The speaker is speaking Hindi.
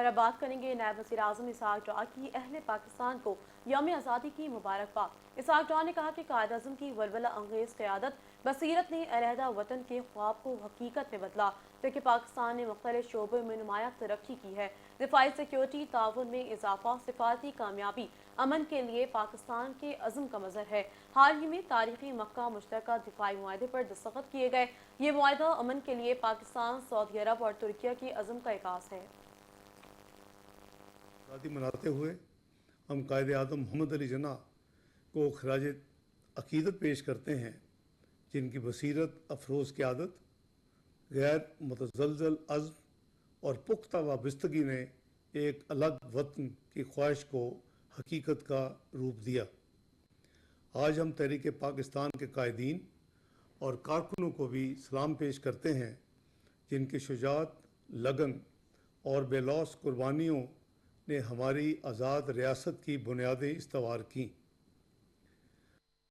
और अब बात करेंगे नायब वज़ीर आज़म इसहाक डार की। अहले पाकिस्तान को यौम आज़ादी की मुबारकबाद। इसहाक डार ने कहा कि कायद आज़म की वलवला अंगेज़ क़यादत बसीरत ने अलहदा वतन के ख्वाब को हकीकत में बदला, जबकि पाकिस्तान ने मुख्तलिफ शोबों में नुमाया तरक्की की है। दिफाई सिक्योरिटी ताउन में इजाफा, सिफारती कामयाबी अमन के लिए पाकिस्तान के अज़म का मज़हर है। हाल ही में तारीखी मक्का मुश्तरका दिफाई मुआहदे पर दस्तखत किए गए। ये मुआहदा अमन के लिए पाकिस्तान, सऊदी अरब और तुर्किया के अज़म का इकास है। शादी मनाते हुए हम कायद आज़म मोहम्मद अली जिन्ना को खराज अकीदत पेश करते हैं, जिनकी बसीरत अफरोज़ क़यादत, गैर मुतज़लज़ल अज़्म और पुख्ता वाबस्तगी ने एक अलग वतन की ख्वाहिश को हकीकत का रूप दिया। आज हम तहरीक पाकिस्तान के कायदीन और कारकुनों को भी सलाम पेश करते हैं, जिनकी शुजाअत, लगन और बेलौस कुर्बानियों ने हमारी आज़ाद रियासत की बुनियादें इस्तवार की।